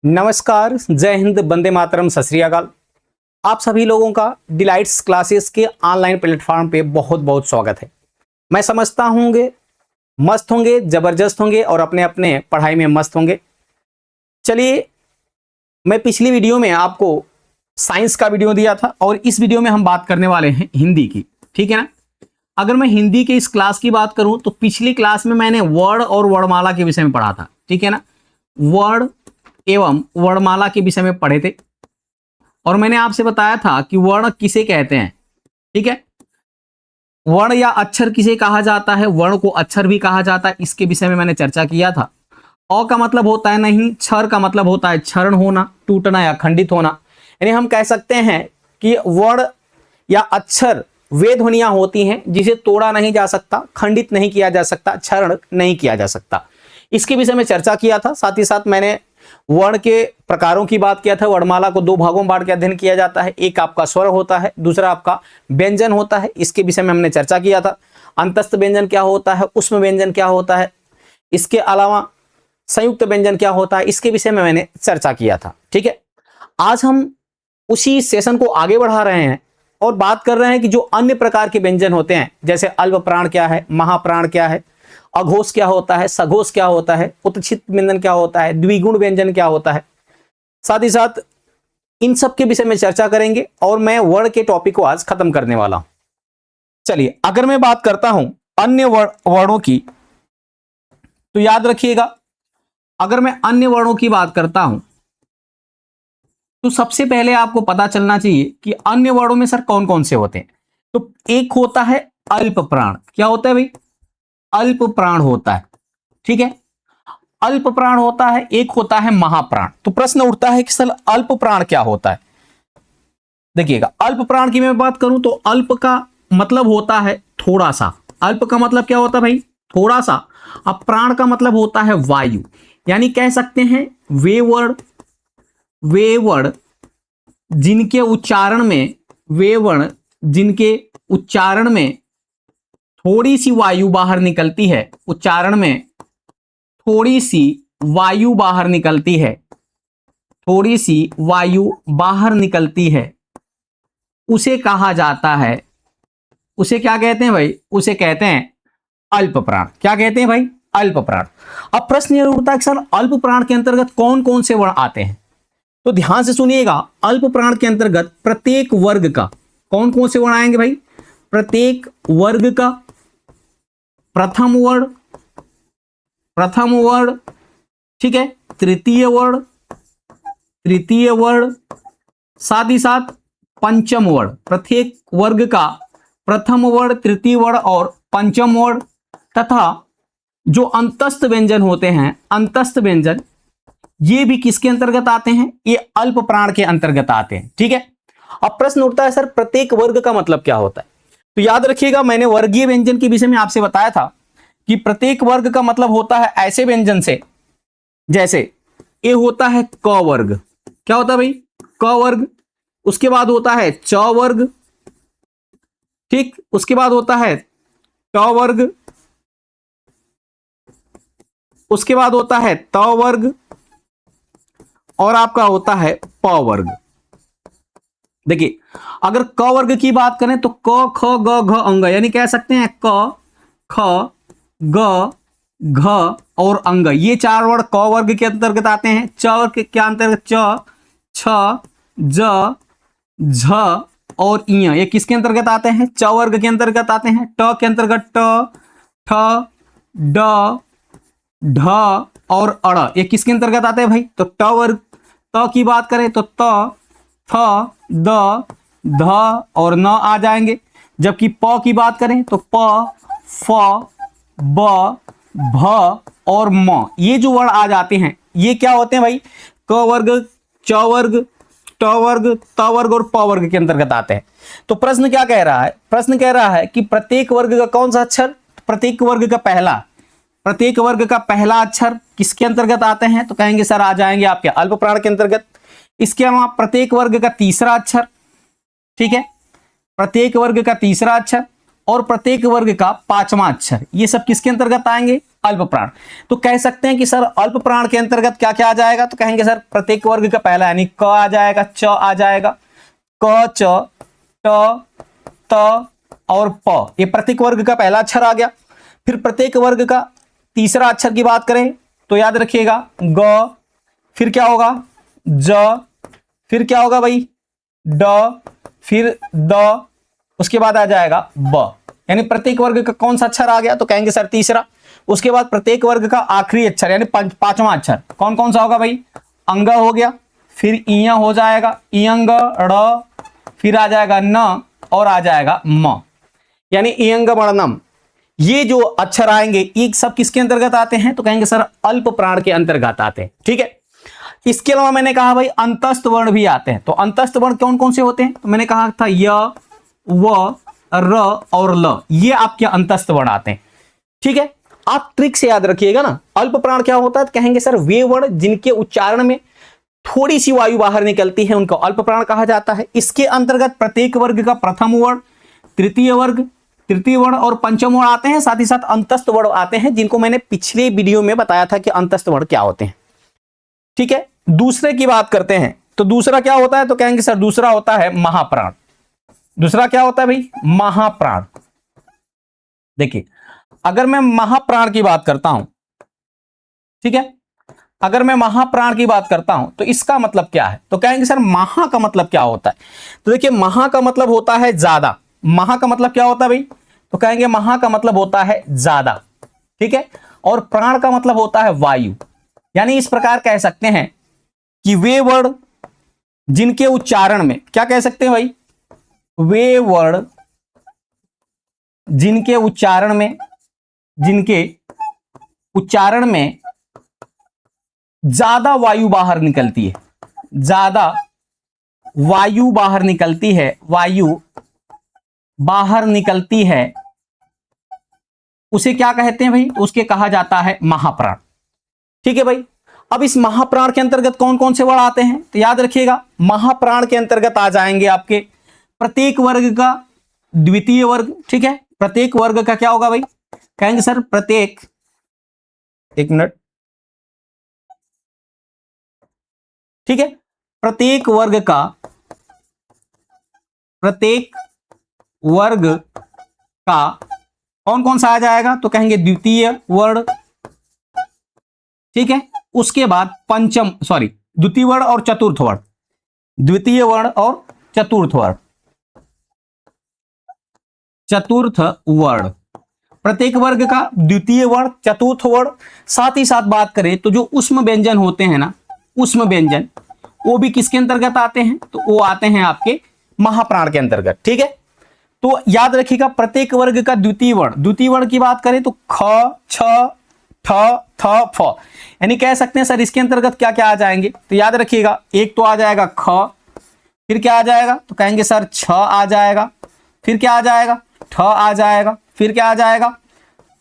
नमस्कार, जय हिंद, वंदे मातरम, सत श्री अकाल। आप सभी लोगों का डिलाइट्स क्लासेस के ऑनलाइन प्लेटफॉर्म पे बहुत बहुत स्वागत है। मैं समझता होंगे मस्त होंगे, जबरदस्त होंगे और अपने अपने पढ़ाई में मस्त होंगे। चलिए, मैं पिछली वीडियो में आपको साइंस का वीडियो दिया था और इस वीडियो में हम बात करने वाले हैं हिंदी की। ठीक है ना। अगर मैं हिंदी के इस क्लास की बात करूं तो पिछली क्लास में मैंने वर्ण और वर्णमाला के विषय में पढ़ा था। ठीक है ना। वर्ण एवं वर्णमाला के विषय में पढ़े थे और मैंने आपसे बताया था कि वर्ण किसे कहते हैं। ठीक है। वर्ण या अक्षर किसे कहा जाता है, वर्ण को अक्षर भी कहा जाता है, इसके विषय में मैंने चर्चा किया था। अ का मतलब होता है नहीं, क्षर का मतलब होता है क्षरण होना, टूटना या खंडित होना। यानी हम कह सकते हैं कि वर्ण या अक्षर वे ध्वनियां होती हैं जिसे तोड़ा नहीं जा सकता, खंडित नहीं किया जा सकता, क्षरण नहीं किया जा सकता। इसके विषय में चर्चा किया था। साथ ही साथ मैंने वर्ण के प्रकारों की बात किया था। वर्णमाला को दो भागों में बांट के अध्ययन किया जाता है। एक आपका स्वर होता है, दूसरा आपका व्यंजन होता है। इसके विषय में हमने चर्चा किया था। अंतस्थ व्यंजन क्या होता है, उष्म व्यंजन क्या होता है, इसके अलावा संयुक्त व्यंजन क्या होता है, इसके विषय में मैंने चर्चा किया था। ठीक है। आज हम उसी सेशन को आगे बढ़ा रहे हैं और बात कर रहे हैं कि जो अन्य प्रकार के व्यंजन होते हैं, जैसे अल्प प्राण क्या है, महाप्राण क्या है, अघोष क्या होता है, सघोष क्या होता है, उत्क्षिप्त व्यंजन क्या होता है, द्विगुण व्यंजन क्या होता है। साथ ही साथ इन सब के विषय में चर्चा करेंगे और मैं वर्ण के टॉपिक को आज खत्म करने वाला हूं। चलिए, अगर मैं बात करता हूं अन्य वर्णों की तो याद रखिएगा, अगर मैं अन्य वर्णों की बात करता हूं तो सबसे पहले आपको पता चलना चाहिए कि अन्य वर्णों में सर कौन कौन से होते हैं। तो एक होता है अल्प प्राण। क्या होता है भाई? अल्प प्राण होता है। ठीक है। अल्प प्राण होता है, एक होता है महाप्राण। तो प्रश्न उठता है कि सर अल्प प्राण क्या होता है। देखिएगा, अल्प प्राण की मैं बात करूं तो अल्प का मतलब होता है थोड़ा सा। अल्प का मतलब क्या होता है भाई? थोड़ा सा। अब प्राण का मतलब होता है वायु। यानी कह सकते हैं वे वर्ण जिनके उच्चारण में थोड़ी सी वायु बाहर निकलती है, उच्चारण में थोड़ी सी वायु बाहर निकलती है, थोड़ी सी वायु बाहर निकलती है, उसे कहा जाता है, उसे क्या कहते हैं भाई? उसे कहते हैं अल्प प्राण। क्या कहते हैं भाई? अल्प प्राण। अब प्रश्न यह उठता है कि सर अल्प प्राण के अंतर्गत कौन कौन से वर्ण आते हैं। तो ध्यान से सुनिएगा, अल्प प्राण के अंतर्गत प्रत्येक वर्ग का कौन कौन से वर्ण आएंगे भाई? प्रत्येक वर्ग का प्रथम वर्ण, ठीक है, तृतीय वर्ण, साथ ही साथ पंचम वर्ण। प्रत्येक वर्ग का प्रथम वर्ण, तृतीय वर्ण और पंचम वर्ण। तथा जो अंतस्थ व्यंजन होते हैं, अंतस्थ व्यंजन, ये भी किसके अंतर्गत आते हैं? ये अल्प प्राण के अंतर्गत आते हैं। ठीक है। अब प्रश्न उठता है सर प्रत्येक वर्ग का मतलब क्या होता है। तो याद रखिएगा, मैंने वर्गीय व्यंजन के विषय में आपसे बताया था कि प्रत्येक वर्ग का मतलब होता है ऐसे व्यंजन से, जैसे ये होता है क वर्ग। क्या होता है भाई? क वर्ग। उसके बाद होता है च वर्ग, ठीक। उसके बाद होता है ट वर्ग, उसके बाद होता है त वर्ग और आपका होता है प वर्ग। देखिए, अगर क वर्ग की बात करें तो क ख ग घ अंग, यानी कह सकते हैं क ख ग घ और अंग, ये चार वर्ण क वर्ग के अंतर्गत आते हैं। च वर्ग के अंतर्गत च, छ, ज, झ और इय, ये किसके अंतर्गत आते हैं? च वर्ग के अंतर्गत आते हैं। ट के अंतर्गत ट, ठ, ड, ढ और अड़, ये किसके अंतर्गत आते हैं भाई? तो ट वर्ग। त की बात करें तो त, थ, द, ध और न आ जाएंगे। जबकि प की बात करें तो प, फ, ब, भ और म, ये जो वर्ण आ जाते हैं ये क्या होते हैं भाई? क वर्ग, च वर्ग, ट वर्ग, त वर्ग और प वर्ग के अंतर्गत आते हैं। तो प्रश्न क्या कह रहा है? प्रश्न कह रहा है कि प्रत्येक वर्ग का कौन सा अक्षर? प्रत्येक वर्ग का पहला अक्षर किसके अंतर्गत आते हैं? तो कहेंगे सर आ जाएंगे आपके अल्प प्राण के अंतर्गत। इसके अलावा प्रत्येक वर्ग का तीसरा अक्षर, ठीक है, प्रत्येक वर्ग का तीसरा अक्षर और प्रत्येक वर्ग का पांचवा अक्षर, ये सब किसके अंतर्गत आएंगे? अल्प प्राण। तो कह सकते हैं कि सर अल्प प्राण के अंतर्गत क्या क्या आ जाएगा, तो कहेंगे सर प्रत्येक वर्ग का पहला यानी क आ जाएगा, च आ जाएगा, क च ट त और प, ये प्रत्येक वर्ग का पहला अक्षर आ गया। फिर प्रत्येक वर्ग का तीसरा अक्षर की बात करें तो याद रखिएगा ग, फिर क्या होगा ज, फिर क्या होगा भाई ड, फिर द, उसके बाद आ जाएगा ब। यानी प्रत्येक वर्ग का कौन सा अक्षर आ गया, तो कहेंगे सर तीसरा। उसके बाद प्रत्येक वर्ग का आखिरी अक्षर यानी पांचवा अक्षर कौन कौन सा होगा भाई, अंग हो गया, फिर इय हो जाएगा, इयंग ड़, फिर आ जाएगा न और आ जाएगा म, यानी इयंग वर्णम। ये जो अक्षर आएंगे ये सब किसके अंतर्गत आते हैं, तो कहेंगे सर अल्प प्राण के अंतर्गत आते हैं। ठीक है, इसके अलावा मैंने कहा भाई अंतस्थ वर्ण भी आते हैं। तो अंतस्थ वर्ण कौन कौन से होते हैं, तो मैंने कहा था य, व, र और ल, ये आपके अंतस्थ वर्ण आते हैं। ठीक है, आप ट्रिक से याद रखिएगा ना। अल्प प्राण क्या होता है, तो कहेंगे सर वे वर्ण जिनके उच्चारण में थोड़ी सी वायु बाहर निकलती है उनको अल्प प्राण कहा जाता है। इसके अंतर्गत प्रत्येक वर्ग का प्रथम वर्ण, तृतीय वर्ग, तृतीय वर्ण और पंचम वर्ण आते हैं। साथ ही साथ अंतस्थ वर्ण आते हैं जिनको मैंने पिछले वीडियो में बताया था कि अंतस्थ वर्ण क्या होते हैं। ठीक है, दूसरे की बात करते हैं तो दूसरा क्या होता है, तो कहेंगे सर दूसरा होता है महाप्राण। दूसरा क्या होता है भाई, महाप्राण। देखिए अगर मैं महाप्राण की बात करता हूं, ठीक है, अगर मैं महाप्राण की बात करता हूं तो इसका मतलब क्या है, तो कहेंगे सर महा का मतलब क्या होता है। तो देखिए महा का मतलब होता है ज्यादा। महा का मतलब क्या होता है भाई, तो कहेंगे महा का मतलब होता है ज्यादा। ठीक है, और प्राण का मतलब होता है वायु। यानी इस प्रकार कह सकते हैं कि वे वर्ण जिनके उच्चारण में, क्या कह सकते हैं भाई, वे वर्ण जिनके उच्चारण में ज्यादा वायु बाहर निकलती है, ज्यादा वायु बाहर निकलती है, वायु बाहर निकलती है, उसे क्या कहते हैं भाई, उसके कहा जाता है महाप्राण। ठीक है भाई, अब इस महाप्राण के अंतर्गत कौन कौन से वर्ण आते हैं, तो याद रखिएगा महाप्राण के अंतर्गत आ जाएंगे आपके प्रत्येक वर्ग का द्वितीय वर्ग। ठीक है, प्रत्येक वर्ग का क्या होगा भाई, कहेंगे सर प्रत्येक, एक मिनट, ठीक है, प्रत्येक वर्ग का कौन कौन सा आ जाएगा, तो कहेंगे द्वितीय वर्ण। ठीक है, उसके बाद द्वितीय वर्ण और चतुर्थ वर्ण, द्वितीय वर्ण और चतुर्थ वर्ण, चतुर्थ वर्ण, प्रत्येक वर्ग का द्वितीय वर्ण, चतुर्थ वर्ण। साथ ही साथ बात करें तो जो ऊष्म व्यंजन होते हैं ना, ऊष्म व्यंजन वो भी किसके अंतर्गत आते हैं, तो वो आते हैं आपके महाप्राण के अंतर्गत। ठीक है, तो याद रखिएगा प्रत्येक वर्ग का द्वितीय वर्ण की बात करें तो ख, छ, ठ, थ, फ, यानी कह सकते हैं सर इसके अंतर्गत क्या क्या आ जाएंगे, तो याद रखिएगा एक तो आ जाएगा ख, फिर क्या आ जाएगा, तो कहेंगे सर छ आ जाएगा, फिर क्या आ जाएगा, ठ आ जाएगा, फिर क्या आ जाएगा,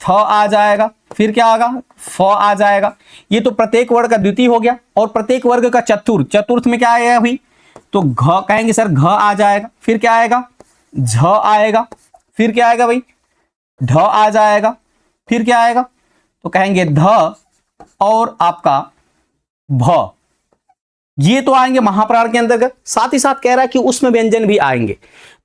थ आ जाएगा, फिर क्या आएगा, फ आ जाएगा। ये तो प्रत्येक वर्ग का द्वितीय हो गया। और प्रत्येक वर्ग का चतुर्थ में क्या आएगा भाई, तो घ, कहेंगे सर घ आ जाएगा, फिर क्या आएगा, झ आएगा, फिर क्या आएगा भाई, ढ आ जाएगा, फिर क्या आएगा, तो कहेंगे ध और आपका भ। ये तो आएंगे महाप्राण के अंतर्गत। साथ ही साथ कह रहा है कि ऊष्म व्यंजन भी आएंगे।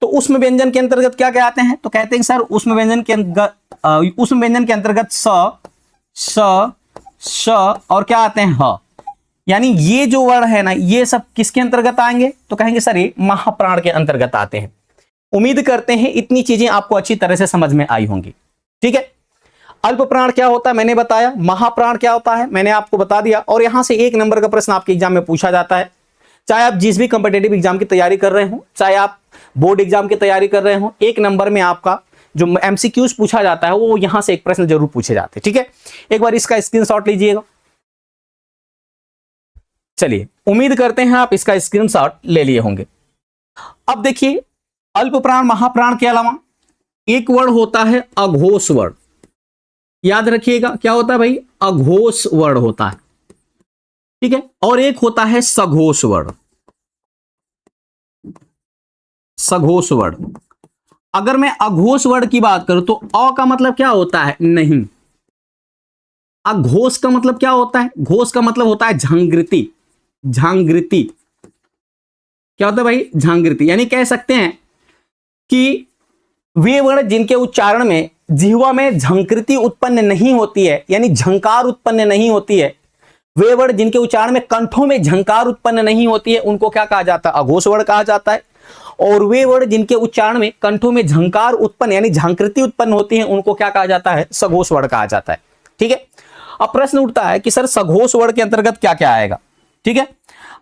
तो ऊष्म व्यंजन के अंतर्गत क्या क्या आते हैं, तो कहते हैं सर ऊष्म व्यंजन के अंतर्गत स, श और क्या आते हैं ह। यानी ये जो वर्ण है ना, ये सब किसके अंतर्गत आएंगे, तो कहेंगे सर ये महाप्राण के अंतर्गत आते हैं। उम्मीद करते हैं इतनी चीजें आपको अच्छी तरह से समझ में आई होंगी। ठीक है, अल्प प्राण क्या होता है मैंने बताया, महाप्राण क्या होता है मैंने आपको बता दिया। और यहां से 1 नंबर का प्रश्न आपके एग्जाम में पूछा जाता है, चाहे आप जिस भी कॉम्पिटेटिव एग्जाम की तैयारी कर रहे हो, चाहे आप बोर्ड एग्जाम की तैयारी कर रहे हो, 1 नंबर में आपका जो एमसीक्यूज पूछा जाता है वो यहां से एक प्रश्न जरूर पूछे जाते हैं। ठीक है, एक बार इसका स्क्रीनशॉट लीजिएगा। चलिए, उम्मीद करते हैं आप इसका स्क्रीनशॉट ले लिए होंगे। अब देखिए अल्प प्राण महाप्राण के अलावा एक वर्ण होता है अघोष वर्ण। याद रखिएगा क्या होता है भाई, अघोष वर्ण होता है। ठीक है, और एक होता है सघोष वर्ण। सघोष वर्ण, अगर मैं अघोष वर्ण की बात करूं तो अ का मतलब क्या होता है, नहीं। अघोष का मतलब क्या होता है? घोष का मतलब होता है झांगृति। झांगृति क्या होता है भाई? झांगृति। यानी कह सकते हैं कि वे वर्ण जिनके उच्चारण में जिह्वा में झंकृति उत्पन्न नहीं होती है, यानी झंकार उत्पन्न नहीं होती है, वे वर्ण जिनके उच्चारण में कंठों में झंकार उत्पन्न नहीं होती है, उनको क्या कहा जाता है? अघोष वर्ण कहा जाता है। और वे वर्ण जिनके उच्चारण में कंठों में झंकार उत्पन्न यानी झंकृति उत्पन्न होती है, उनको क्या कहा जाता है? सघोष वर्ण कहा जाता है। ठीक है। अब प्रश्न उठता है कि सर सघोष वर्ण के अंतर्गत क्या क्या आएगा? ठीक है।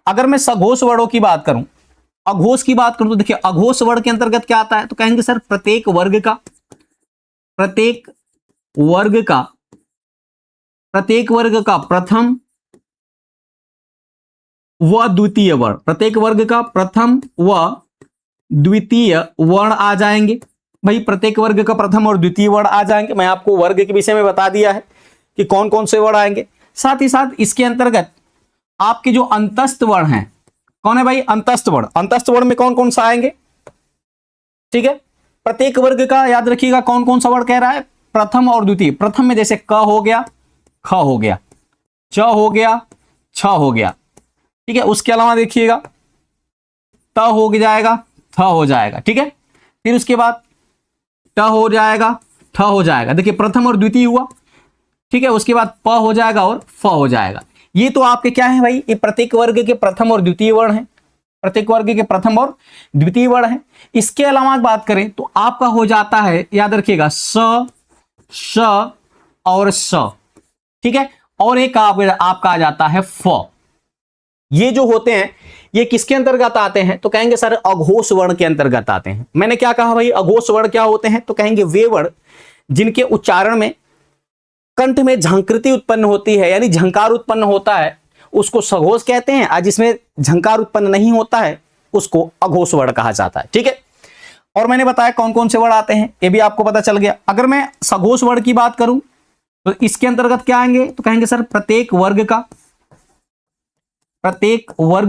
अगर मैं सघोष वर्णों की बात करूं, अघोष की बात करूं, तो देखिए अघोष वर्ण के अंतर्गत क्या आता है? तो कहेंगे सर प्रत्येक वर्ग का प्रथम व द्वितीय वर्ण, प्रत्येक वर्ग का प्रथम व द्वितीय वर्ण आ जाएंगे। भाई प्रत्येक वर्ग का प्रथम और द्वितीय वर्ण आ जाएंगे। मैं आपको वर्ग के विषय में बता दिया है कि कौन कौन से वर्ण आएंगे। साथ ही साथ इसके अंतर्गत आपके जो अंतस्थ वर्ण हैं, कौन है भाई? अंतस्थ वर्ण। अंतस्थ वर्ण में कौन कौन सा आएंगे? ठीक है। प्रत्येक वर्ग का याद रखिएगा कौन कौन सा वर्ण कह रहा है? प्रथम और द्वितीय। प्रथम में जैसे क हो गया, ख हो गया, च हो गया, छ हो गया। ठीक है। उसके अलावा देखिएगा त हो जाएगा, थ हो जाएगा। ठीक है। फिर उसके बाद ट हो जाएगा, ठ हो जाएगा। देखिए प्रथम और द्वितीय हुआ। ठीक है। उसके बाद प हो जाएगा और फ हो जाएगा। ये तो आपके क्या है भाई? ये प्रत्येक वर्ग के प्रथम और द्वितीय वर्ण है। प्रत्येक वर्ग के प्रथम और द्वितीय वर्ण है। इसके अलावा बात करें तो आपका हो जाता है, याद रखिएगा, स, श और स। ठीक है। और एक आपका आ जाता है फ। ये जो होते हैं ये किसके अंतर्गत आते हैं? तो कहेंगे सर अघोष वर्ण के अंतर्गत आते हैं। मैंने क्या कहा भाई? अघोष वर्ण क्या होते हैं? तो कहेंगे वे वर्ण जिनके उच्चारण में कंठ में झंकृति उत्पन्न होती है, यानी झंकार उत्पन्न होता है, उसको सघोष कहते हैं। और जिसमें झंकार उत्पन्न नहीं होता है उसको अघोष वर्ण कहा जाता है। ठीक है। और मैंने बताया कौन कौन से वर्ण आते हैं, ये भी आपको पता चल गया। अगर मैं सघोष वर्ण की बात करूं तो इसके अंतर्गत क्या आएंगे? तो कहेंगे सर प्रत्येक वर्ग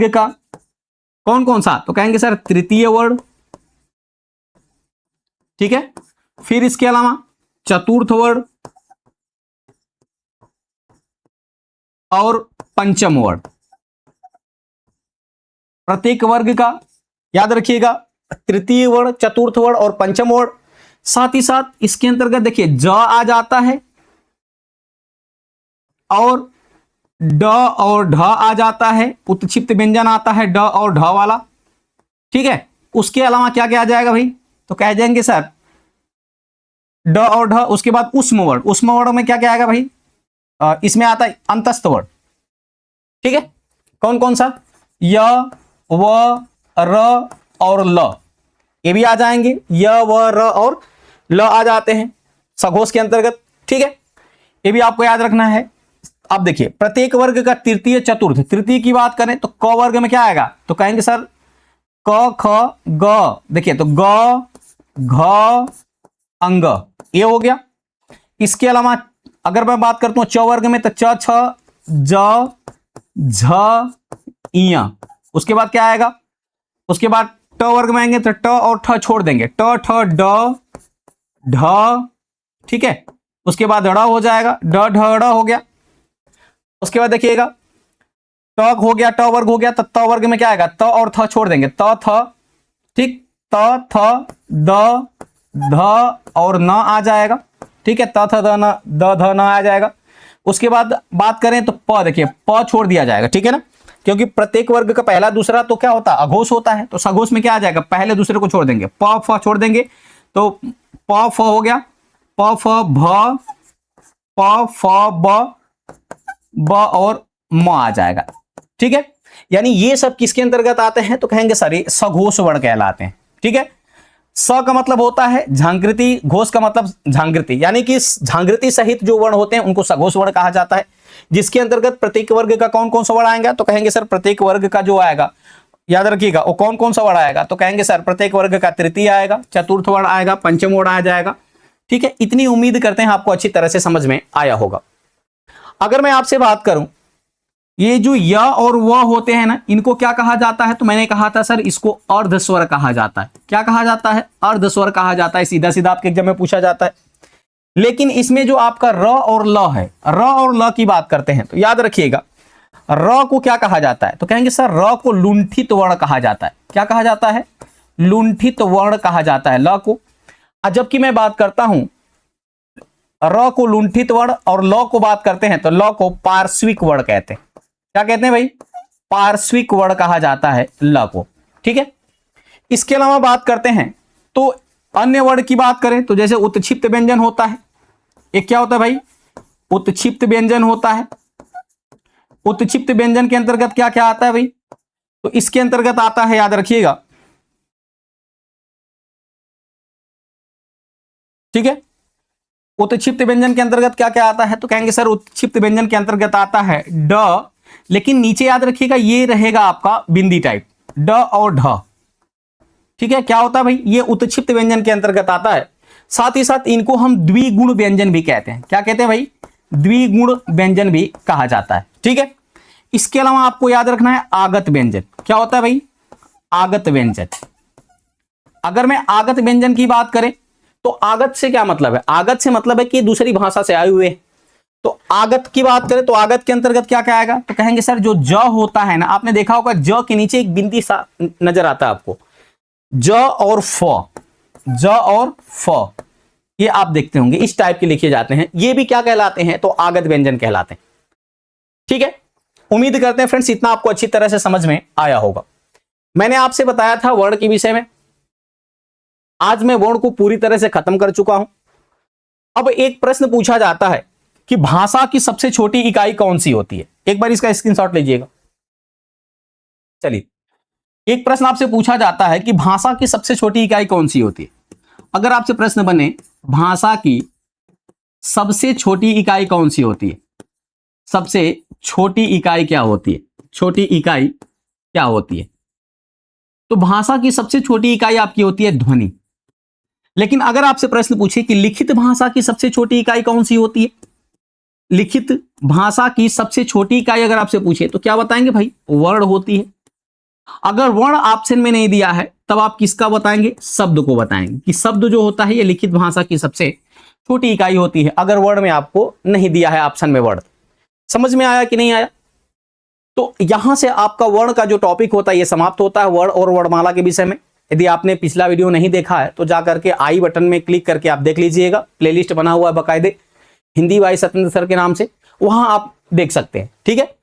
का कौन कौन सा? तो कहेंगे सर तृतीय वर्ण। ठीक है। फिर इसके अलावा चतुर्थ वर्ण और पंचम वर्ण। प्रत्येक वर्ग का याद रखिएगा तृतीय वर्ण, चतुर्थ वर्ण और पंचम वर्ण। साथ ही साथ इसके अंतर्गत देखिए ज आ जाता है और ड और ढ आ जाता है। उत्क्षिप्त व्यंजन आता है ड और ढ वाला। ठीक है। उसके अलावा क्या क्या आ जाएगा भाई? तो कह जाएंगे सर ड और ढ। उसके बाद उष्म वर्ण। उष्म वर्ण में क्या क्या आएगा भाई? इसमें आता है अंतस्थ वर्ण। ठीक है। कौन कौन सा? य, व, र और ल, ये भी आ जाएंगे। य, व, र और ल आ जाते हैं सघोष के अंतर्गत। ठीक है। ये भी आपको याद रखना है। अब देखिए प्रत्येक वर्ग का तृतीय, चतुर्थ। तृतीय की बात करें तो क वर्ग में क्या आएगा? तो कहेंगे सर क, ख, ग। देखिए तो ग, घ, अंग, ये हो गया। इसके अलावा अगर मैं बात करता हूं च वर्ग में तो च, छ, ज, झ, इया। उसके बाद क्या आएगा? उसके बाद ट वर्ग में आएंगे तो ट और ठ छोड़ देंगे, ट, ठ, ड, ढ। ठीक है। उसके बाद ड़ हो जाएगा, ड, ढ, ड़ हो गया। उसके बाद देखिएगा ट हो गया, ट वर्ग हो गया। तो त वर्ग में क्या आएगा? त और थ छोड़ देंगे, त, थ। ठीक। त, थ, द, ध और न आ जाएगा। ठीक है। त, थ, द, न, द, ध, न आ जाएगा। उसके बाद बात करें तो प, देखिए प छोड़ दिया जाएगा। ठीक है ना, क्योंकि प्रत्येक वर्ग का पहला दूसरा तो क्या होता है? अघोष होता है। तो सघोष में क्या आ जाएगा? पहले दूसरे को छोड़ देंगे, प, फ छोड़ देंगे तो प, फ हो गया। प, फ, भ, प, फ, ब और म आ जाएगा। ठीक है। यानी ये सब किसके अंतर्गत आते हैं? तो कहेंगे सर सघोष वर्ण कहलाते हैं। ठीक है। स का मतलब होता है झांकृति, घोष का मतलब झांकृति, यानी कि झांकृति सहित जो वर्ण होते हैं उनको सघोष वर्ण कहा जाता है। जिसके अंतर्गत प्रत्येक वर्ग का कौन कौन सा वर्ण आएगा? तो कहेंगे सर प्रत्येक वर्ग का जो आएगा, याद रखिएगा वो कौन कौन सा वर्ण आएगा? तो कहेंगे सर प्रत्येक वर्ग का तृतीय आएगा, चतुर्थ वर्ण आएगा, पंचम वर्ण आ जाएगा। ठीक है। इतनी उम्मीद करते हैं आपको अच्छी तरह से समझ में आया होगा। अगर मैं आपसे बात करूं ये जो य और व होते हैं ना, इनको क्या कहा जाता है? तो मैंने कहा था सर इसको अर्धस्वर कहा जाता है। क्या कहा जाता है? अर्धस्वर कहा जाता है। सीधा सीधा आपके एग्जाम में पूछा जाता है। लेकिन इसमें जो आपका र और ल है, र और ल की बात करते हैं तो याद रखिएगा र को क्या कहा जाता है, तो कहेंगे सर र को लुंठित वर्ण कहा जाता है। क्या कहा जाता है? लुंठित वर्ण कहा जाता है ल को। जबकि मैं बात करता हूं र को लुंठित वर्ण और ल को बात करते हैं तो ल को पार्श्विक वर्ण कहते हैं। क्या कहते हैं भाई? पार्श्विक वर्ण कहा जाता है ल को। ठीक है, इसके अलावा बात करते हैं तो अन्य वर्ण की बात करें तो जैसे उत्क्षिप्त व्यंजन होता है। एक क्या होता है भाई? उत्क्षिप्त व्यंजन होता है। उत्क्षिप्त व्यंजन के अंतर्गत क्या क्या आता है भाई? तो इसके अंतर्गत आता है, याद रखिएगा, ठीक है, उत्क्षिप्त व्यंजन के अंतर्गत क्या क्या आता है, तो कहेंगे सर उत्क्षिप्त व्यंजन के अंतर्गत आता है ड, लेकिन नीचे याद रखिएगा ये रहेगा आपका बिंदी टाइप, ड और ढ। ठीक है, क्या होता है भाई? ये उत्क्षिप्त व्यंजन के अंतर्गत आता है। साथ ही साथ इनको हम द्विगुण व्यंजन भी कहते हैं। क्या कहते हैं भाई? द्विगुण व्यंजन भी कहा जाता है। ठीक है, इसके अलावा आपको याद रखना है आगत व्यंजन। क्या होता है भाई? आगत व्यंजन। अगर मैं आगत व्यंजन की बात करें तो आगत से क्या मतलब है? आगत से मतलब है कि दूसरी भाषा से आए हुए। तो आगत की बात करें तो आगत के अंतर्गत क्या क्या आएगा, तो कहेंगे सर जो ज होता है ना, आपने देखा होगा ज के नीचे एक बिंदी सा नजर आता है आपको, ज और फ, ज और फ, ये आप देखते होंगे इस टाइप के लिखे जाते हैं। ये भी क्या कहलाते हैं? तो आगत व्यंजन कहलाते हैं। ठीक है, उम्मीद करते हैं फ्रेंड्स इतना आपको अच्छी तरह से समझ में आया होगा। मैंने आपसे बताया था वर्ण के विषय में, आज मैं वर्ण को पूरी तरह से खत्म कर चुका हूं। अब एक प्रश्न पूछा जाता है कि भाषा की सबसे छोटी इकाई कौन सी होती है? एक बार इसका स्क्रीनशॉट लीजिएगा। चलिए, एक प्रश्न आपसे पूछा जाता है कि भाषा की सबसे छोटी इकाई कौन सी होती है। अगर आपसे प्रश्न बने भाषा की सबसे छोटी इकाई कौन सी होती है, सबसे छोटी इकाई क्या होती है, छोटी इकाई क्या होती है, तो भाषा की सबसे छोटी इकाई आपकी होती है ध्वनि। लेकिन अगर आपसे प्रश्न पूछे कि लिखित भाषा की सबसे छोटी इकाई कौन सी होती है, लिखित भाषा की सबसे छोटी इकाई अगर आपसे पूछे तो क्या बताएंगे भाई? वर्ण होती है। अगर वर्ण ऑप्शन में नहीं दिया है तब आप किसका बताएंगे? शब्द को बताएंगे कि शब्द जो होता है ये लिखित भाषा की सबसे छोटी इकाई होती है। अगर वर्ण में आपको नहीं दिया है ऑप्शन में वर्ण। समझ में आया कि नहीं आया? तो यहां से आपका वर्ण का जो टॉपिक होता है ये समाप्त होता है, वर्ण और वर्णमाला के विषय में। यदि आपने पिछला वीडियो नहीं देखा है तो जाकर के आई बटन में क्लिक करके आप देख लीजिएगा, प्लेलिस्ट बना हुआ है बाकायदे हिंदी बाई सत्येंद्र सर के नाम से, वहां आप देख सकते हैं। ठीक है,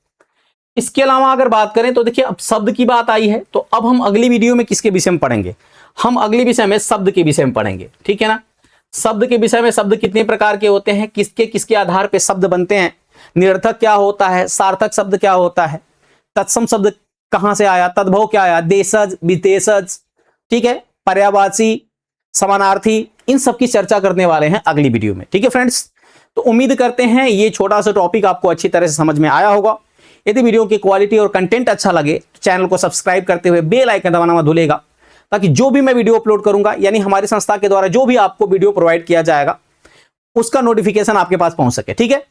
इसके अलावा अगर बात करें तो देखिए अब शब्द की बात आई है तो अब हम अगली वीडियो में किसके विषय में पढ़ेंगे? हम अगले विषय में शब्द के विषय में पढ़ेंगे। ठीक है ना, शब्द के विषय में शब्द कितने प्रकार के होते हैं, किसके किसके आधार पर शब्द बनते हैं, निरर्थक क्या होता है, सार्थक शब्द क्या होता है, तत्सम शब्द कहां से आया, तद्भव क्या आया, देशज विदेशज, ठीक है, पर्यायवाची, समानार्थी, इन सब की चर्चा करने वाले हैं अगली वीडियो में। ठीक है फ्रेंड्स, तो उम्मीद करते हैं ये छोटा सा टॉपिक आपको अच्छी तरह से समझ में आया होगा। यदि वीडियो की क्वालिटी और कंटेंट अच्छा लगे तो चैनल को सब्सक्राइब करते हुए बेल आइकन दबाना मत भूलिएगा, ताकि जो भी मैं वीडियो अपलोड करूंगा यानी हमारी संस्था के द्वारा जो भी आपको वीडियो प्रोवाइड किया जाएगा उसका नोटिफिकेशन आपके पास पहुंच सके। ठीक है,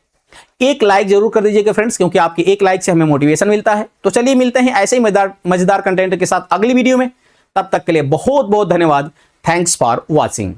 एक लाइक जरूर कर दीजिएगा फ्रेंड्स, क्योंकि आपके एक लाइक से हमें मोटिवेशन मिलता है। तो चलिए मिलते हैं ऐसे ही मजेदार कंटेंट के साथ अगली वीडियो में। तब तक के लिए बहुत बहुत धन्यवाद। Thanks for watching.